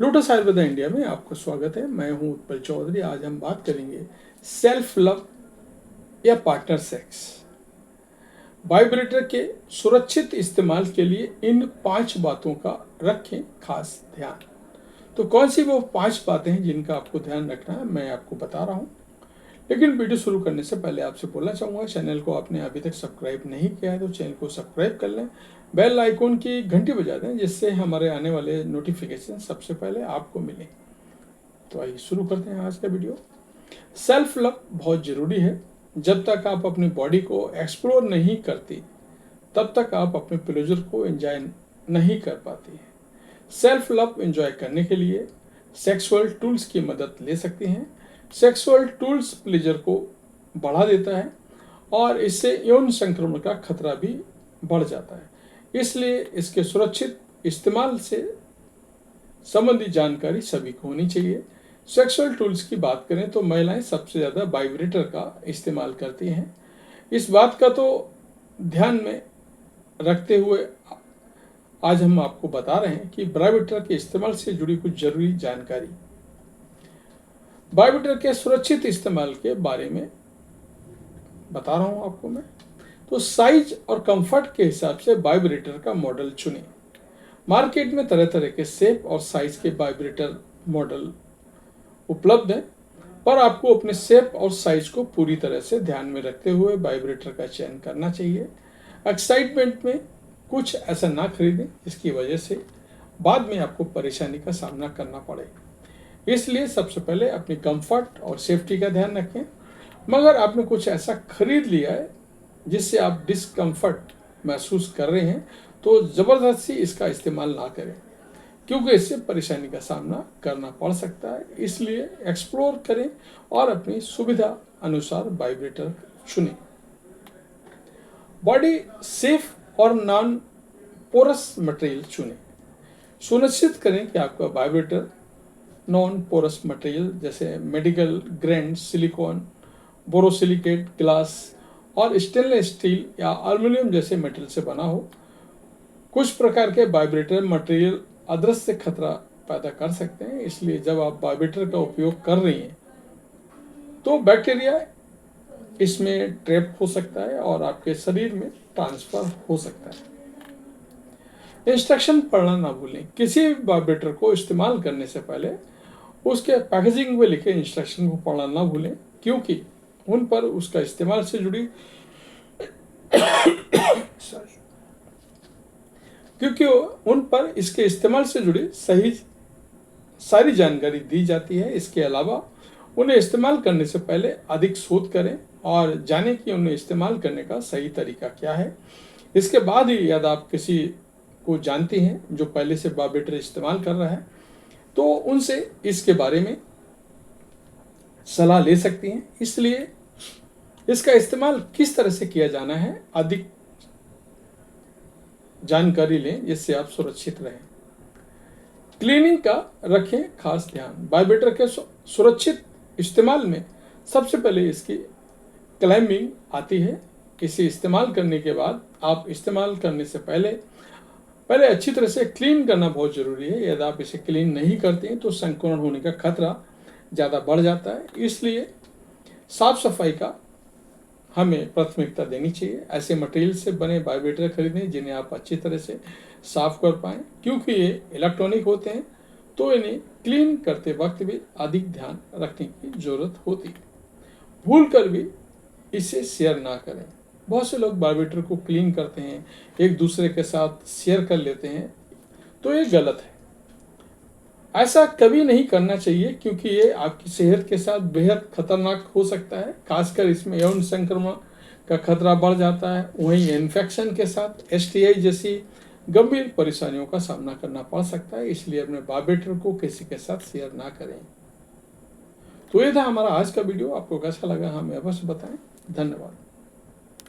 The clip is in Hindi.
लोटस आयुर्वेदा इंडिया में आपका स्वागत है। मैं हूं उत्पल चौधरी। आज हम बात करेंगे सेल्फ लव या पार्टनर सेक्स। वाइब्रेटर के सुरक्षित इस्तेमाल के लिए इन 5 बातों का रखें खास ध्यान। तो कौन सी वो 5 बातें हैं जिनका आपको ध्यान रखना है, मैं आपको बता रहा हूं। लेकिन वीडियो शुरू करने से पहले आपसे बोलना चाहूँगा, चैनल को आपने अभी तक सब्सक्राइब नहीं किया है तो चैनल को सब्सक्राइब कर लें, बेल आइकॉन की घंटी बजा दें जिससे हमारे आने वाले नोटिफिकेशन सबसे पहले आपको मिलें। तो आइए शुरू करते हैं आज का वीडियो। सेल्फ लव बहुत ज़रूरी है। जब तक आप अपनी बॉडी को एक्सप्लोर नहीं करती तब तक आप अपने प्लेजर को एंजॉय नहीं कर पाती हैं। सेल्फ लव एंजॉय करने के लिए सेक्सुअल टूल्स की मदद ले सकती हैं। सेक्सुअल टूल्स प्लेजर को बढ़ा देता है और इससे यौन संक्रमण का खतरा भी बढ़ जाता है, इसलिए इसके सुरक्षित इस्तेमाल से संबंधित जानकारी सभी को होनी चाहिए। सेक्सुअल टूल्स की बात करें तो महिलाएं सबसे ज़्यादा वाइब्रेटर का इस्तेमाल करती हैं। इस बात का तो ध्यान में रखते हुए आज हम आपको बता रहे हैं कि वाइब्रेटर के इस्तेमाल से जुड़ी कुछ जरूरी जानकारी। वाइब्रेटर के सुरक्षित इस्तेमाल के बारे में बता रहा हूं आपको मैं। तो साइज और कंफर्ट के हिसाब से वाइब्रेटर का मॉडल चुनें। मार्केट में तरह तरह के शेप और साइज के वाइब्रेटर मॉडल उपलब्ध हैं, पर आपको अपने शेप और साइज को पूरी तरह से ध्यान में रखते हुए वाइब्रेटर का चयन करना चाहिए। एक्साइटमेंट में कुछ ऐसा ना खरीदें जिसकी वजह से बाद में आपको परेशानी का सामना करना पड़े। इसलिए सबसे पहले अपनी कंफर्ट और सेफ्टी का ध्यान रखें। मगर आपने कुछ ऐसा खरीद लिया है जिससे आप डिस्कम्फर्ट महसूस कर रहे हैं तो ज़बरदस्ती इसका इस्तेमाल ना करें, क्योंकि इससे परेशानी का सामना करना पड़ सकता है। इसलिए एक्सप्लोर करें और अपनी सुविधा अनुसार वाइब्रेटर चुनें। बॉडी सेफ और नॉन पोरस मटेरियल चुनें। सुनिश्चित करें कि आपका वाइब्रेटर नॉन पोरस मटेरियल जैसे medical grade silicone, borosilicate, glass और स्टेनलेस स्टील या एल्युमिनियम जैसे मेटल से बना हो। कुछ प्रकार के वाइब्रेटर मटेरियल अदृश्य खतरा पैदा कर सकते हैं, इसलिए जब आप वाइब्रेटर का उपयोग कर रही हैं तो बैक्टीरिया इसमें ट्रैप हो सकता है और आपके शरीर में ट्रांसफर हो सकता है। इंस्ट्रक्शन पढ़ना ना भूलें। किसी भी वाइब्रेटर को इस्तेमाल करने से पहले उसके पैकेजिंग में लिखे इंस्ट्रक्शन को पढ़ना ना भूलें, क्योंकि उन पर उसका इस्तेमाल से जुड़ी उन पर इसके इस्तेमाल से जुड़ी सारी जानकारी दी जाती है। इसके अलावा उन्हें इस्तेमाल करने से पहले अधिक शोध करें और जानें कि उन्हें इस्तेमाल करने का सही तरीका क्या है। इसके बाद ही यदि आप किसी को जानती हैं जो पहले से वाइब्रेटर इस्तेमाल कर रहा है तो उनसे इसके बारे में सलाह ले सकती हैं। इसलिए इसका इस्तेमाल किस तरह से किया जाना है अधिक जानकारी लें जिससे आप सुरक्षित रहें। क्लीनिंग का रखें खास ध्यान। वाइब्रेटर के सुरक्षित इस्तेमाल में सबसे पहले इसकी क्लाइंबिंग आती है। इसे इस्तेमाल करने के बाद आप इस्तेमाल करने से पहले अच्छी तरह से क्लीन करना बहुत ज़रूरी है। यदि आप इसे क्लीन नहीं करते हैं तो संक्रमण होने का खतरा ज़्यादा बढ़ जाता है, इसलिए साफ सफाई का हमें प्राथमिकता देनी चाहिए। ऐसे मटेरियल से बने वाइब्रेटर खरीदें जिन्हें आप अच्छी तरह से साफ कर पाएँ, क्योंकि ये इलेक्ट्रॉनिक होते हैं तो इन्हें क्लीन करते वक्त भी अधिक ध्यान रखने की ज़रूरत होती है। भूल कर भी इसे शेयर ना करें। बहुत से लोग वाइब्रेटर को क्लीन करते हैं, एक दूसरे के साथ शेयर कर लेते हैं, तो ये गलत है। ऐसा कभी नहीं करना चाहिए, क्योंकि ये आपकी सेहत के साथ बेहद खतरनाक हो सकता है। खासकर इसमें यौन संक्रमण का खतरा बढ़ जाता है। वहीं इन्फेक्शन के साथ STI जैसी गंभीर परेशानियों का सामना करना पड़ सकता है, इसलिए अपने वाइब्रेटर को किसी के साथ शेयर ना करें। तो ये था हमारा आज का वीडियो। आपको कैसा लगा हमें अवश्य बताएं। धन्यवाद।